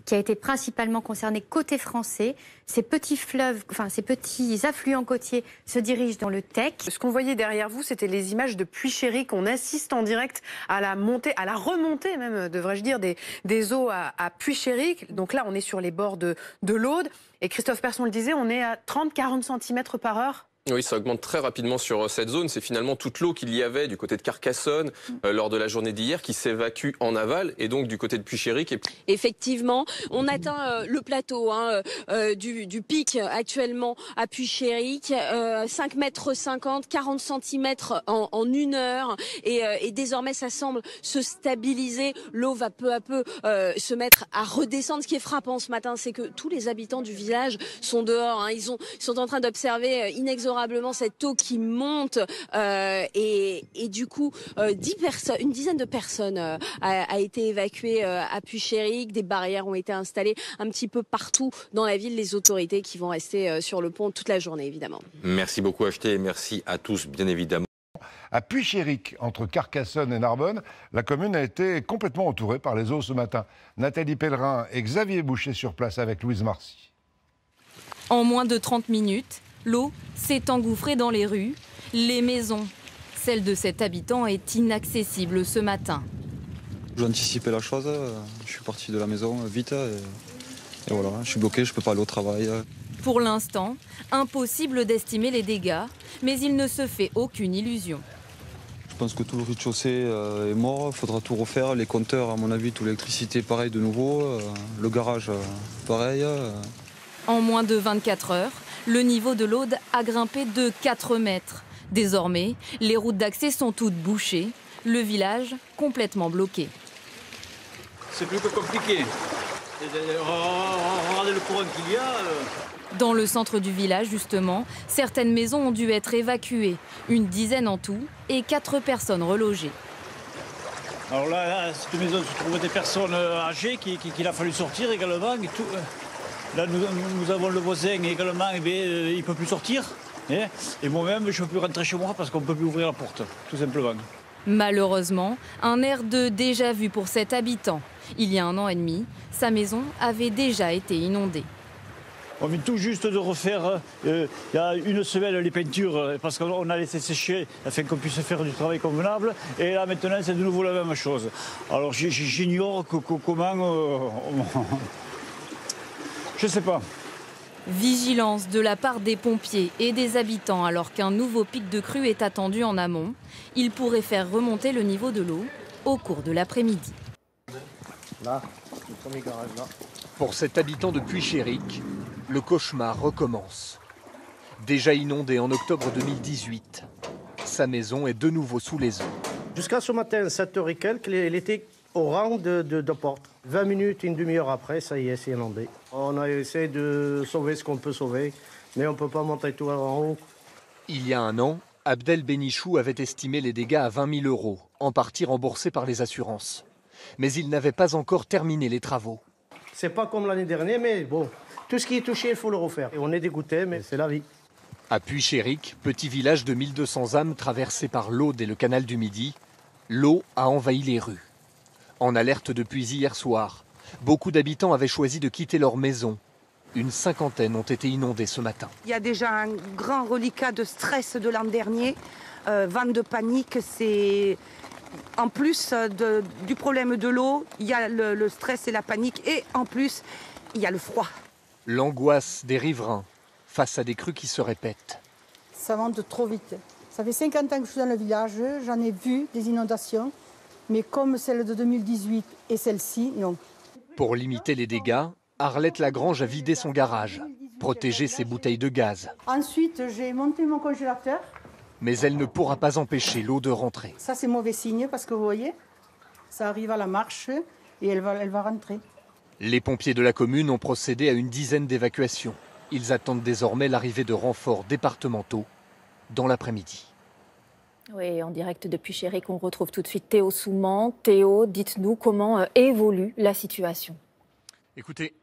qui a été principalement concerné côté français. Ces petits fleuves, enfin ces petits affluents côtiers se dirigent dans le Tech. Ce qu'on voyait derrière vous, c'était les images de Puy-Chéric. On assiste en direct à la montée, à la remontée même, devrais-je dire, des eaux à Puy-Chéric. Donc là, on est sur les bords de l'Aude. Et Christophe Persson le disait, on est à 30-40 cm par heure. Oui, ça augmente très rapidement sur cette zone. C'est finalement toute l'eau qu'il y avait du côté de Carcassonne lors de la journée d'hier qui s'évacue en aval et donc du côté de Puy-Chéric. Effectivement, on atteint le plateau du pic actuellement à Puy-Chéric, 5,50 mètres, 40 cm en 1 heure et désormais ça semble se stabiliser. L'eau va peu à peu se mettre à redescendre. Ce qui est frappant ce matin, c'est que tous les habitants du village sont dehors. Ils sont en train d'observer inexorablement cette eau qui monte et du coup une dizaine de personnes a été évacuée à Puy-Chéric. Des barrières ont été installées un petit peu partout dans la ville. Les autorités qui vont rester sur le pont toute la journée évidemment. Merci beaucoup Acheté et merci à tous bien évidemment. À Puy-Chéric, entre Carcassonne et Narbonne, la commune a été complètement entourée par les eaux ce matin. Nathalie Pellerin et Xavier Boucher sur place avec Louise Marcy. En moins de 30 minutes, l'eau s'est engouffrée dans les rues, les maisons. Celle de cet habitant est inaccessible ce matin. J'ai anticipé la chose, je suis parti de la maison vite et voilà, je suis bloqué, je ne peux pas aller au travail. Pour l'instant, impossible d'estimer les dégâts, mais il ne se fait aucune illusion. Je pense que tout le rez-de-chaussée est mort, il faudra tout refaire, les compteurs à mon avis, toute l'électricité pareil de nouveau, le garage pareil. En moins de 24 heures, le niveau de l'Aude a grimpé de 4 mètres. Désormais, les routes d'accès sont toutes bouchées, le village complètement bloqué. C'est plus que compliqué. Regardez le courant qu'il y a. Dans le centre du village, justement, certaines maisons ont dû être évacuées, une dizaine en tout, et 4 personnes relogées. Alors là, cette maison se trouve des personnes âgées qu'il a fallu sortir également. Et tout. Là, nous avons le voisin également, il ne peut plus sortir. Et moi-même, je ne peux plus rentrer chez moi parce qu'on ne peut plus ouvrir la porte, tout simplement. Malheureusement, un air de déjà-vu pour cet habitant. Il y a 1 an et demi, sa maison avait déjà été inondée. On vient tout juste de refaire, il y a 1 semaine, les peintures, parce qu'on a laissé sécher afin qu'on puisse faire du travail convenable. Et là, maintenant, c'est de nouveau la même chose. Alors, j'ignore comment... Je ne sais pas. Vigilance de la part des pompiers et des habitants alors qu'un nouveau pic de crue est attendu en amont. Il pourrait faire remonter le niveau de l'eau au cours de l'après-midi. Là, le premier garage là. Pour cet habitant de Puy-Chéric, le cauchemar recommence. Déjà inondé en octobre 2018, sa maison est de nouveau sous les eaux. Jusqu'à ce matin, 7h et quelques, il était au rang de porte. 20 minutes, une demi-heure après, ça y est, c'est inondé. On a essayé de sauver ce qu'on peut sauver, mais on ne peut pas monter tout en haut. Il y a 1 an, Abdel Benichou avait estimé les dégâts à 20 000 €, en partie remboursés par les assurances. Mais il n'avait pas encore terminé les travaux. C'est pas comme l'année dernière, mais bon, tout ce qui est touché, il faut le refaire. Et on est dégoûté, mais c'est la vie. À Puy-Chéric, petit village de 1200 âmes traversé par l'Aude et le canal du Midi, l'eau a envahi les rues. En alerte depuis hier soir, beaucoup d'habitants avaient choisi de quitter leur maison. Une 50aine ont été inondés ce matin. Il y a déjà un grand reliquat de stress de l'an dernier. Vent de panique, c'est... En plus du problème de l'eau, il y a le stress et la panique. Et en plus, il y a le froid. L'angoisse des riverains face à des crues qui se répètent. Ça monte trop vite. Ça fait 50 ans que je suis dans le village, j'en ai vu des inondations. Mais comme celle de 2018 et celle-ci, non. Pour limiter les dégâts, Arlette Lagrange a vidé son garage, protégé ses bouteilles de gaz. Ensuite, j'ai monté mon congélateur. Mais elle ne pourra pas empêcher l'eau de rentrer. Ça, c'est mauvais signe parce que vous voyez, ça arrive à la marche et elle va rentrer. Les pompiers de la commune ont procédé à une dizaine d'évacuations. Ils attendent désormais l'arrivée de renforts départementaux dans l'après-midi. Oui, en direct depuis Puy-Chéric, on retrouve tout de suite Théo Soumand. Théo, dites-nous comment évolue la situation. Écoutez,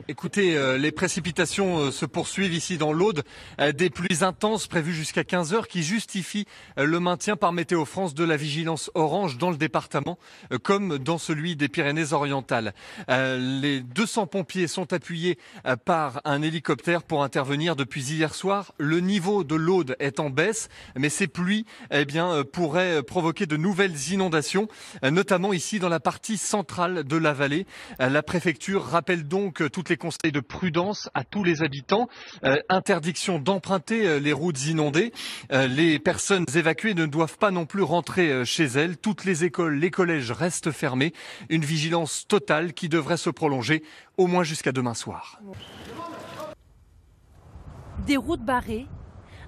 Écoutez, les précipitations se poursuivent ici dans l'Aude, des pluies intenses prévues jusqu'à 15 h qui justifient le maintien par Météo France de la vigilance orange dans le département, comme dans celui des Pyrénées-Orientales. Les 200 pompiers sont appuyés par un hélicoptère pour intervenir depuis hier soir. Le niveau de l'Aude est en baisse, mais ces pluies pourraient provoquer de nouvelles inondations, notamment ici dans la partie centrale de la vallée. La préfecture rappelle donc toutes les conseils de prudence à tous les habitants. Interdiction d'emprunter les routes inondées. Les personnes évacuées ne doivent pas non plus rentrer chez elles. Toutes les écoles, les collèges restent fermés. Une vigilance totale qui devrait se prolonger au moins jusqu'à demain soir. Des routes barrées,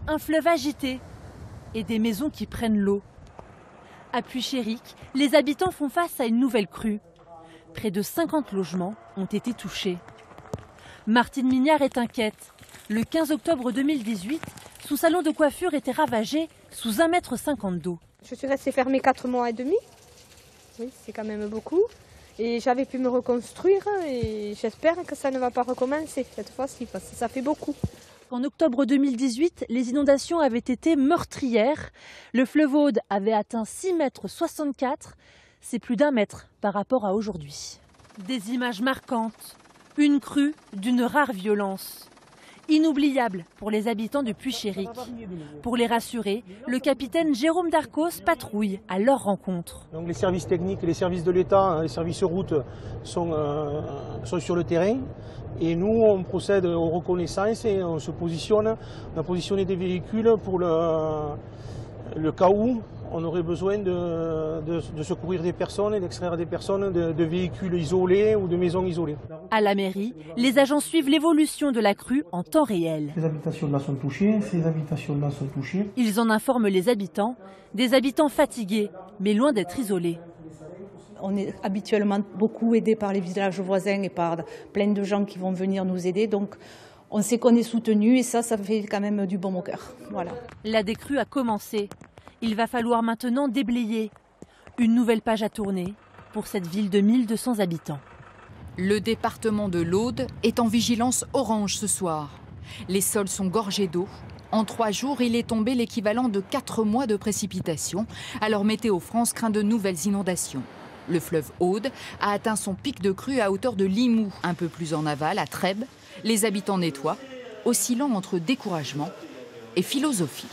un fleuve agité et des maisons qui prennent l'eau. À Puy-Chéric, les habitants font face à une nouvelle crue. Près de 50 logements ont été touchés. Martine Mignard est inquiète. Le 15 octobre 2018, son salon de coiffure était ravagé sous 1,50 m d'eau. Je suis restée fermée 4 mois et demi. Oui, c'est quand même beaucoup. Et j'avais pu me reconstruire et j'espère que ça ne va pas recommencer cette fois-ci parce que ça fait beaucoup. En octobre 2018, les inondations avaient été meurtrières. Le fleuve Aude avait atteint 6,64 m. C'est plus d'1 mètre par rapport à aujourd'hui. Des images marquantes. Une crue d'une rare violence. Inoubliable pour les habitants de Puy-Chéric. Pour les rassurer, le capitaine Jérôme Darcos patrouille à leur rencontre. Donc les services techniques, les services de l'État, les services routes sont sur le terrain. Et nous, on procède aux reconnaissances et on se positionne. On a positionné des véhicules pour le cas où on aurait besoin de secourir des personnes et d'extraire des personnes de véhicules isolés ou de maisons isolées. À la mairie, les agents suivent l'évolution de la crue en temps réel. Ces habitations-là sont touchées, ces habitations-là sont touchées. Ils en informent les habitants, des habitants fatigués, mais loin d'être isolés. On est habituellement beaucoup aidés par les villages voisins et par plein de gens qui vont venir nous aider. Donc on sait qu'on est soutenu et ça fait quand même du baume au cœur. Voilà. La décrue a commencé. Il va falloir maintenant déblayer. Une nouvelle page à tourner pour cette ville de 1200 habitants. Le département de l'Aude est en vigilance orange ce soir. Les sols sont gorgés d'eau. En 3 jours, il est tombé l'équivalent de 4 mois de précipitations. Alors Météo France craint de nouvelles inondations. Le fleuve Aude a atteint son pic de crue à hauteur de Limoux. Un peu plus en aval, à Trèbes, les habitants nettoient, oscillant entre découragement et philosophie.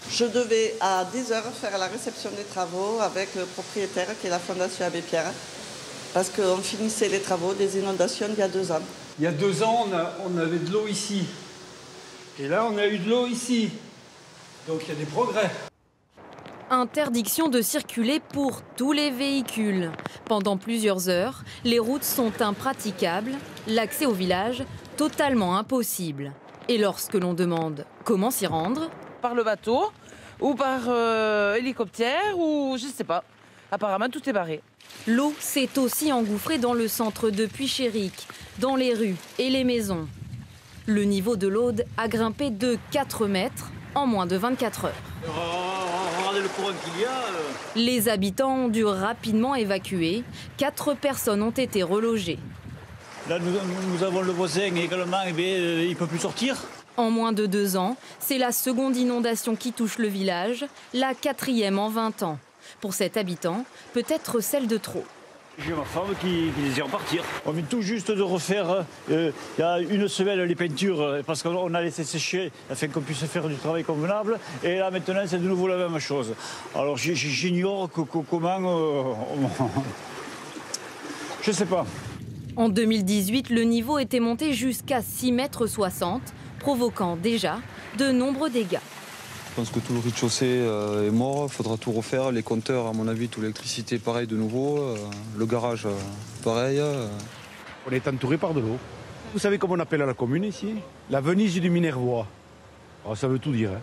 Je devais à 10 h faire la réception des travaux avec le propriétaire qui est la Fondation Abbé Pierre parce qu'on finissait les travaux des inondations il y a 2 ans. Il y a 2 ans, on avait de l'eau ici. Et là, on a eu de l'eau ici. Donc il y a des progrès. Interdiction de circuler pour tous les véhicules. Pendant plusieurs heures, les routes sont impraticables, l'accès au village totalement impossible. Et lorsque l'on demande comment s'y rendre, par le bateau ou par hélicoptère ou je ne sais pas. Apparemment, tout est barré. L'eau s'est aussi engouffrée dans le centre de Puy-Chéric, dans les rues et les maisons. Le niveau de l'Aude a grimpé de 4 mètres en moins de 24 heures. Regardez le courant qu'il y a. Les habitants ont dû rapidement évacuer. 4 personnes ont été relogées. Là, nous avons le voisin également, il ne peut plus sortir. En moins de 2 ans, c'est la seconde inondation qui touche le village, la 4e en 20 ans. Pour cet habitant, peut-être celle de trop. J'ai ma femme qui désire partir. On vient tout juste de refaire, il y a 1 semaine, les peintures, parce qu'on a laissé sécher afin qu'on puisse faire du travail convenable. Et là, maintenant, c'est de nouveau la même chose. Alors, j'ignore comment... je ne sais pas. En 2018, le niveau était monté jusqu'à 6,60 m, provoquant déjà de nombreux dégâts. Je pense que tout le rez-de-chaussée est mort, il faudra tout refaire. Les compteurs, à mon avis, toute l'électricité, pareil de nouveau. Le garage, pareil. On est entouré par de l'eau. Vous savez comment on appelle la commune ici? La Venise du Minervois. Alors, ça veut tout dire. Hein.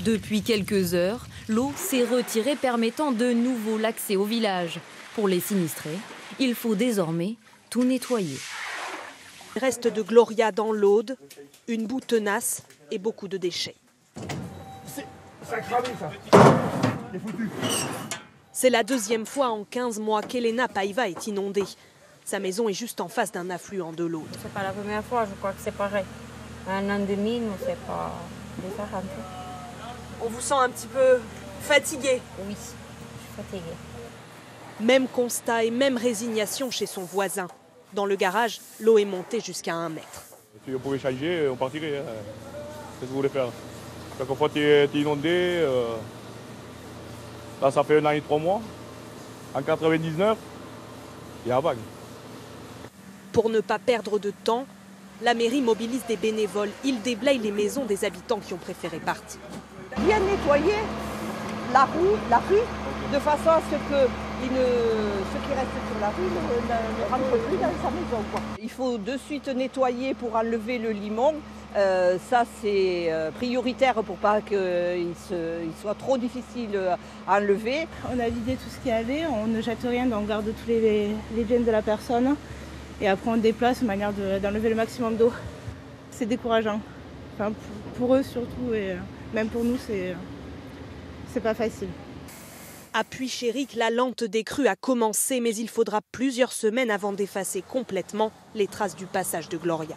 Depuis quelques heures, l'eau s'est retirée, permettant de nouveau l'accès au village. Pour les sinistrés, il faut désormais tout nettoyer. Il reste de Gloria dans l'Aude, une boue tenace et beaucoup de déchets. Ça a cramé, ça. C'est la 2e fois en 15 mois qu'Elena Paiva est inondée. Sa maison est juste en face d'un affluent de l'Aude. C'est pas la première fois, je crois que c'est pareil. Un an et demi, nous, c'est pas différent. On vous sent un petit peu fatigué? Oui, je suis fatiguée. Même constat et même résignation chez son voisin. Dans le garage, l'eau est montée jusqu'à 1 mètre. Si on pouvait changer, on partirait. Qu'est-ce que vous voulez faire? Chaque fois tu es inondé. Là, ça fait 1 an et 3 mois. En 99, il y a la vague. Pour ne pas perdre de temps, la mairie mobilise des bénévoles. Ils déblayent les maisons des habitants qui ont préféré partir. Bien nettoyer la rue, de façon à ce que ceux qui restent sur la rue ne rentrent plus dans sa maison, quoi. Il faut de suite nettoyer pour enlever le limon. Ça, c'est prioritaire pour pas qu'il soit trop difficile à enlever. On a vidé tout ce qu'il y avait, on ne jette rien, donc on garde tous les biens de la personne. Et après, on déplace de manière d'enlever le maximum d'eau. C'est décourageant. Enfin, pour eux surtout, et même pour nous, c'est pas facile. À Puy-Chéric, la lente décrue a commencé, mais il faudra plusieurs semaines avant d'effacer complètement les traces du passage de Gloria.